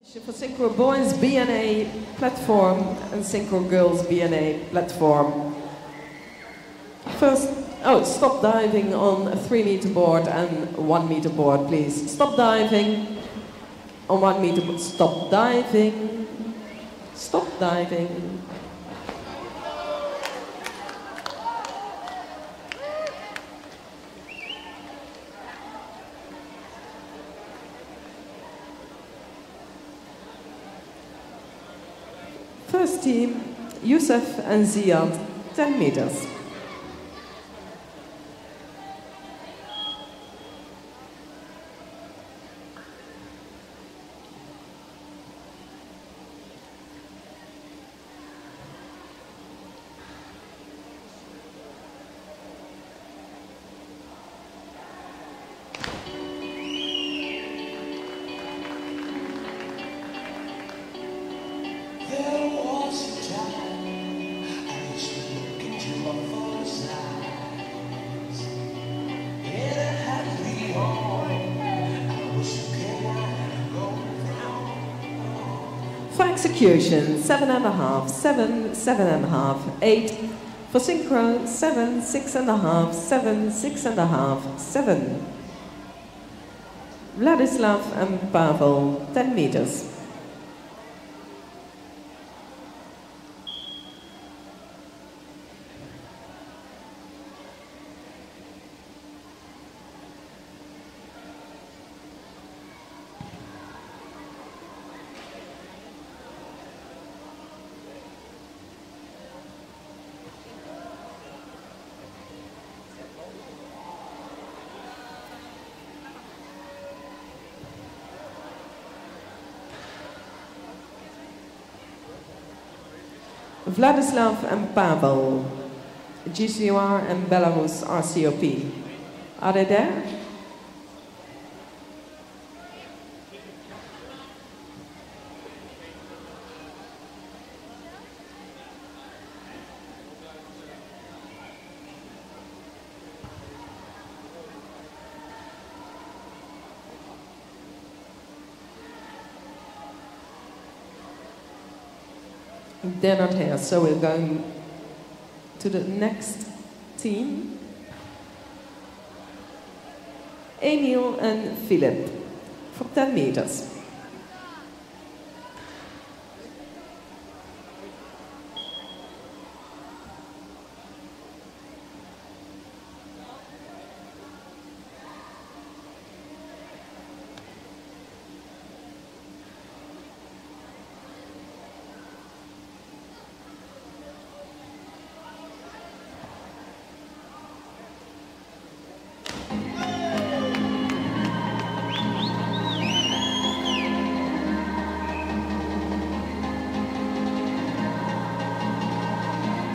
For Synchro boys B&A platform and Synchro girls B&A platform. First, stop diving on a 3-meter board and 1-meter board, please. Stop diving on 1-meter board. Stop diving. Stop diving. First team, Yusuf and Ziad, 10 meters. For execution, 7.5, 7, 7.5, 8. For synchro, 7, 6.5, 7, 6.5, 7. Vladislav and Babble, 10 meters. Vladislav and Babble, Jana and Belarus RCOP. Are they there? They're not here, so we're going to the next team. Amil and Philip for 10 meters.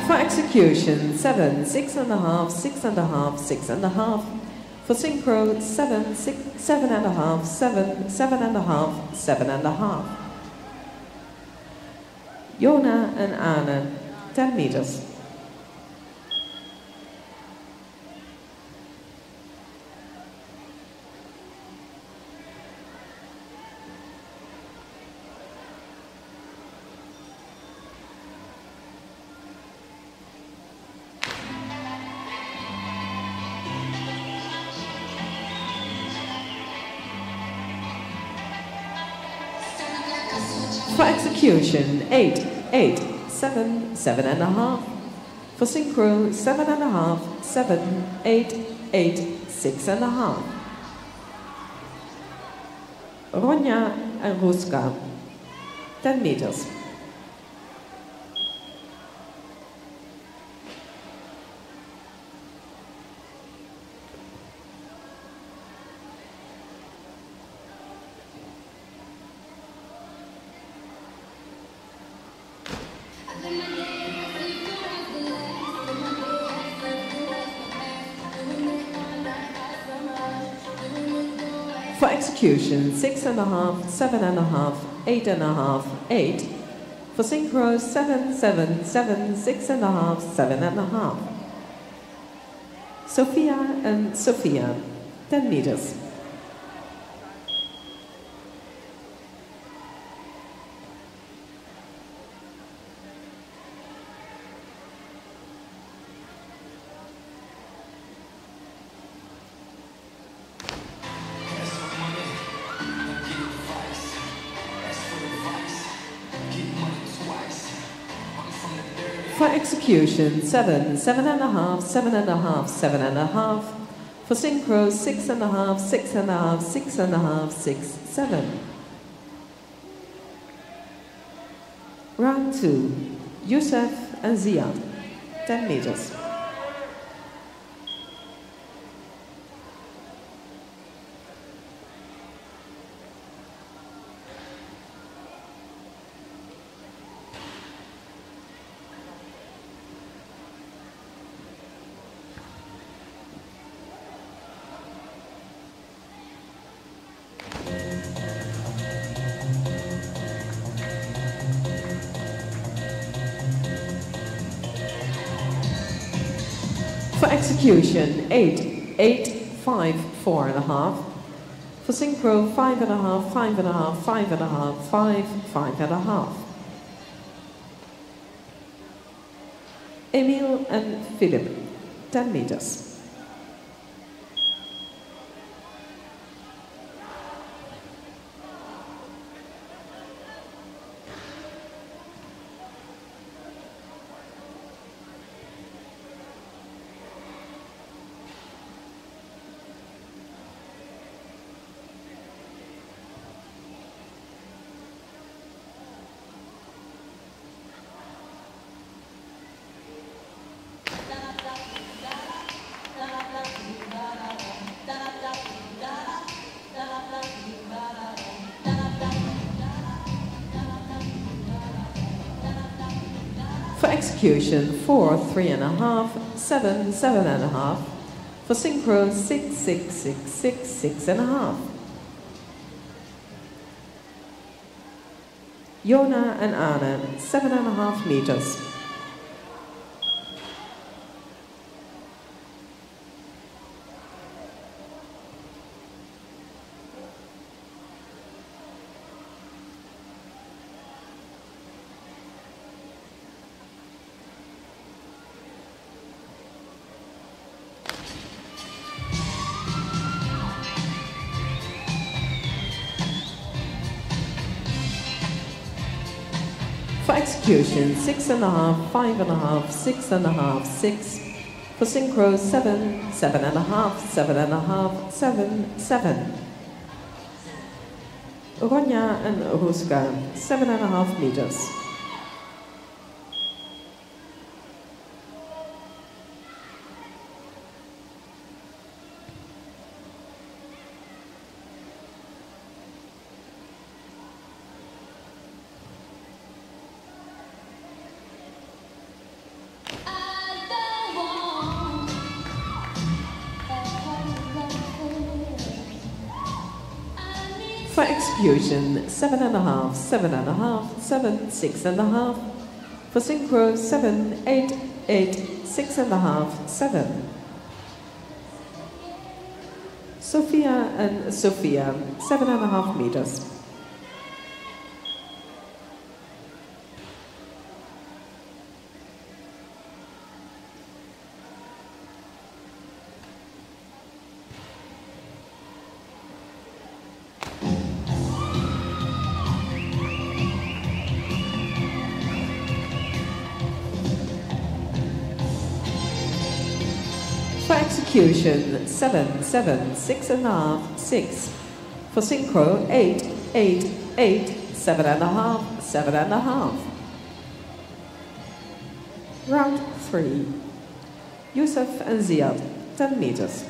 For execution, 7, 6.5, 6.5, 6.5. For synchro, 7, 6, 7.5, 7, 7.5, 7.5. Jona and Ana, 10 meters. For execution, 8, 8, 7, 7.5. For synchro, 7.5, 7, 8, 8, 6.5. Jana and Busca, 10 meters. For execution, 6.5, 7.5, 8.5, 8. For synchro, 7, 7, 7, 6.5, 7.5. Sophia and Sophia, 10 meters. For execution, 7, 7.5, 7.5, 7.5. For synchro, 6.5, 6.5, 6.5, 6, 7. Round 2, Yusuf and Ziad, 10 meters. For execution, 8, 8, 5, 4.5. For synchro, 5.5, 5.5, 5.5, 5, 5.5. Amil and Philip, 10 meters. For execution, 4, 3.5, 7, 7.5. For synchro, 6, 6, 6, 6, 6.5. Jona and Ana, 7.5 meters. For execution, 6.5, 5.5, 6.5, 6. For synchro, 7, 7.5, 7.5, 7, 7. Jana and Hoosegow, 7.5 meters. For execution, 7.5, 7.5, 7, 6.5. For synchro, 7, 8, 8, 6.5, 7. Sophia and Sophia, 7.5 meters. For execution, 7, 7, 6.5, 6. For synchro, 8, 8, 8, 7.5, 7.5. Round 3. Yusuf and Ziad, 10 meters.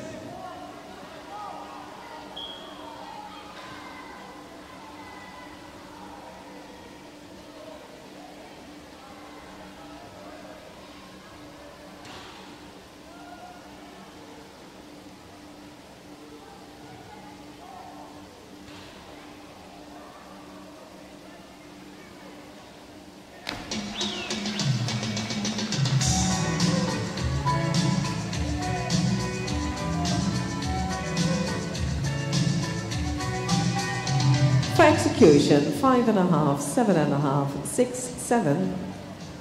For execution, 5.5, 7.5, 6, 7.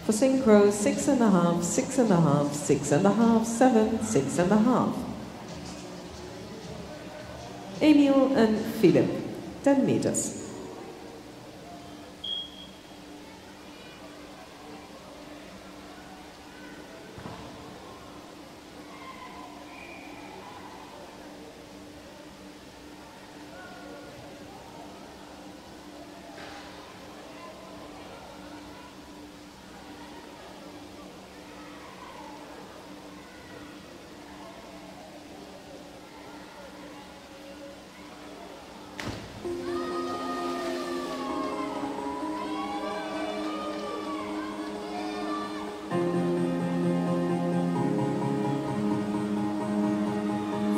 For synchro, 6.5, 6.5, 6.5, 7, 6.5. Amil and Philip, 10 meters.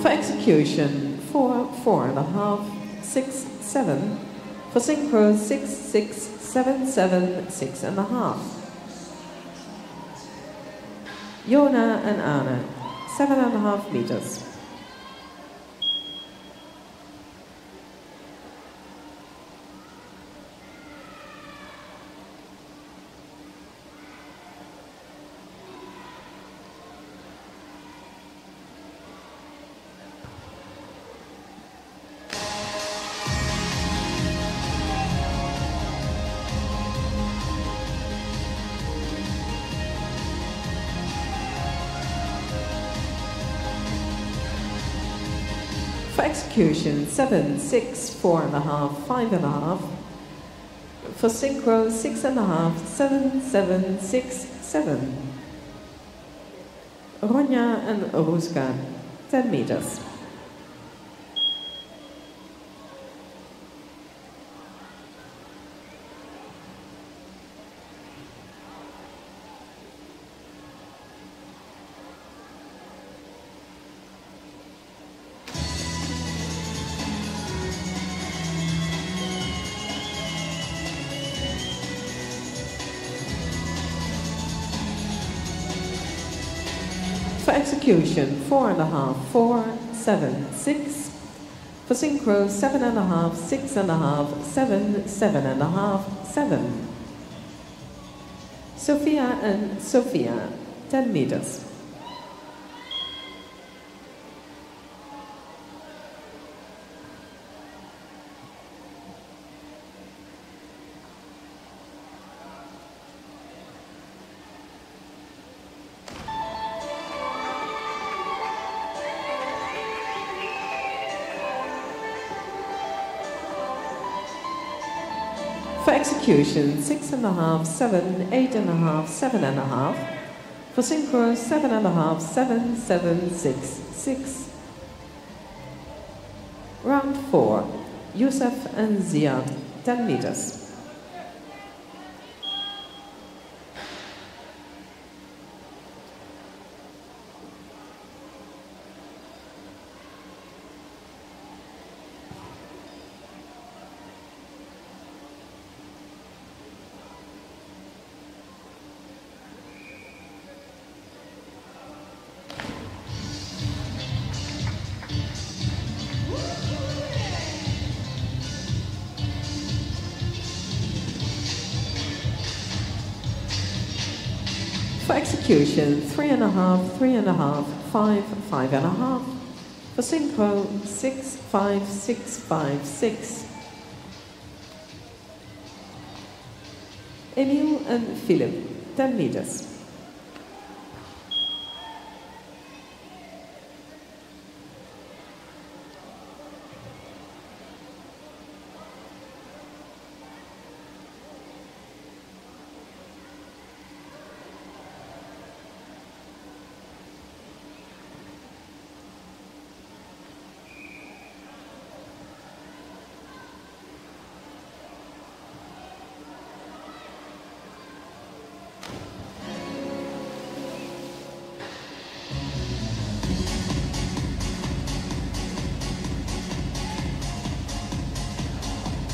For execution, 4, 4.5, 6, 7. For synchro, 6, 6, 7, 7, 6.5. Jona and Ana, 7.5 meters. For execution, 7, 6, 4.5, 5.5. For synchro, 6.5, 7, 7, 6, 7. Ammonia and Busca, 10 meters. For execution, 4.5, 4, 7, 6. For synchro, 7.5, 6.5, 7, 7.5, 7. Sophia and Sophia, 10 meters. For execution, 6.5, 7, 8.5, 7.5. For synchro, 7.5, 7, 7, 6, 6. Round 4, Yusuf and Ziad, 10 meters. For execution, 3.5, 3.5, 5, 5.5. For synchro, 6, 5, 6, 5, 6. Amil and Philip, 10 meters.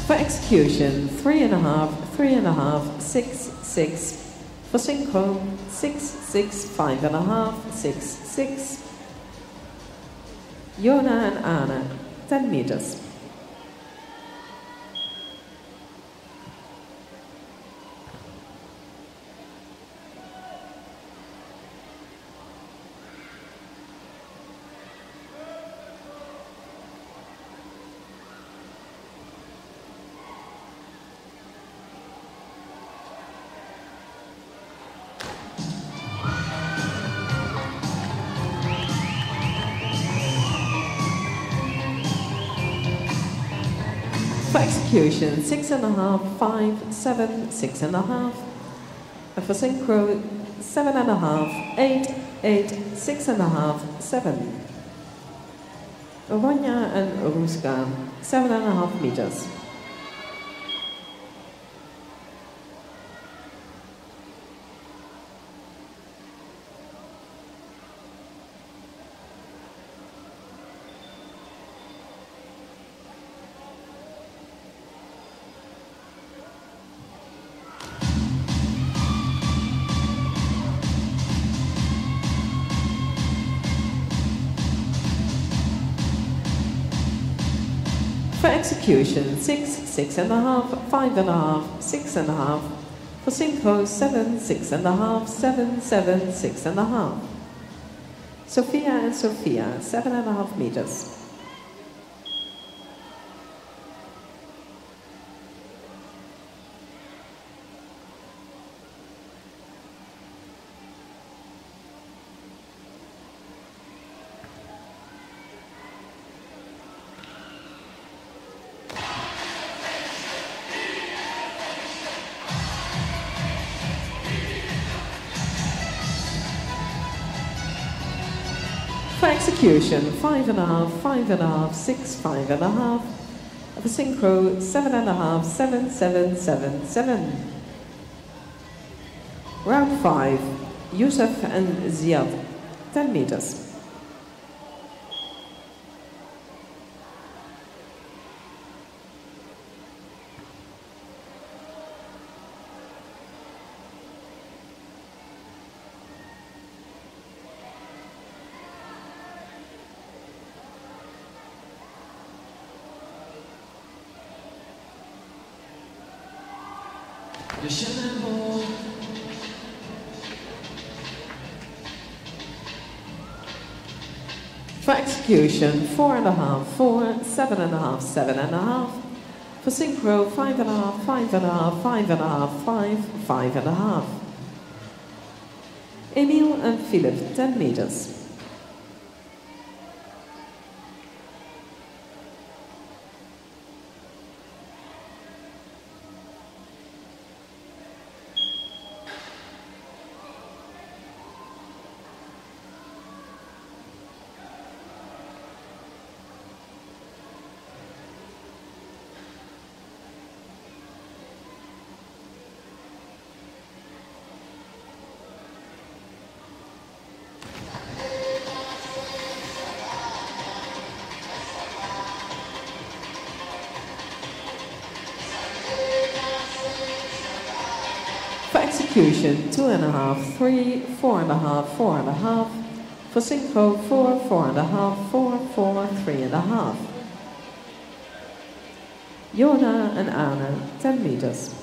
For execution, 3.5, 3.5, 6, 6. For synchro, 6, 6, 5.5, 6, 6. Jona and Ana, 10 meters. For execution, 6.5, 5, 7, 6.5. And for synchro, 7.5, 8, 8, 6.5, 7. Lavanya and Busca, 7.5 meters. execution, 6, 6.5, 5.5, 6.5. For synchro, 7, 6.5, 7, 7, 6.5. Sophia and Sophia, 7.5 meters. For execution, 5.5, 5.5, 6, 5.5. For synchro, 7.5, 7, 7, 7, 7. Round 5, Yusuf and Ziad, 10 meters. For execution, 4.5, 4, 7.5, 7.5. For synchro, 5.5, 5.5, 5.5, 5, 5.5. Amil and Philip, 10 meters. For execution, 2.5, 3, 4.5, 4.5. For synchro, 4, 4.5, 4, 4, 3.5. Jona and Ana, 10 meters.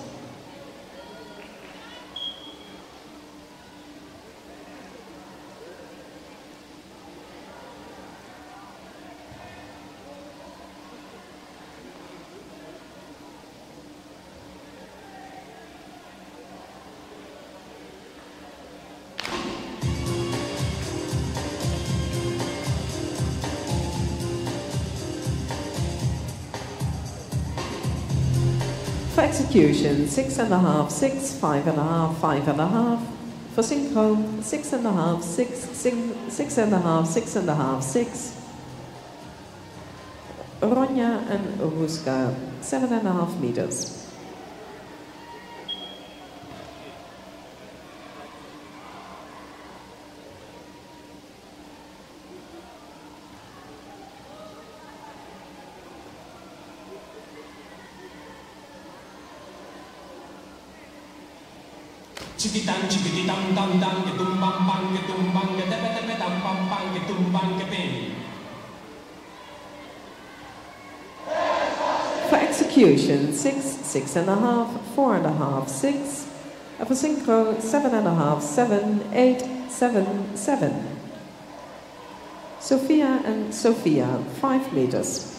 For execution, 6.5, 6, 5.5, 5.5. For synchro, 6.5, 6, 6.5, 6.5, 6. Jana and Busca, 7.5 meters. Chiquitang chiquiti dang dang dang ke tum bang bang ke tum bang ke tepe tepe dang bang bang ke tum bang ke ping. For execution, 6, 6.5, 4.5, 6. For synchro, 7.5, 7, 8, 7, 7. Sophia and Sophia, 5 meters.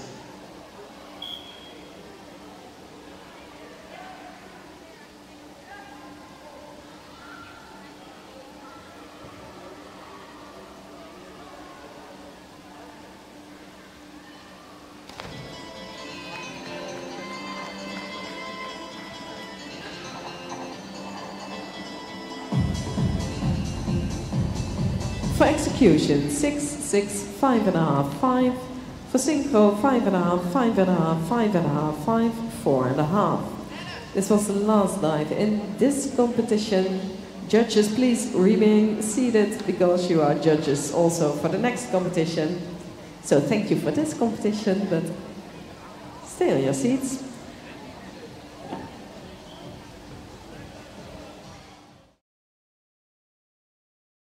For execution, 6, 6, 5.5, 5. For synchro, 5.5, 5.5, 5.5, 5, 4.5. This was the last dive in this competition. Judges, please remain seated because you are judges also for the next competition. So thank you for this competition, but stay on your seats.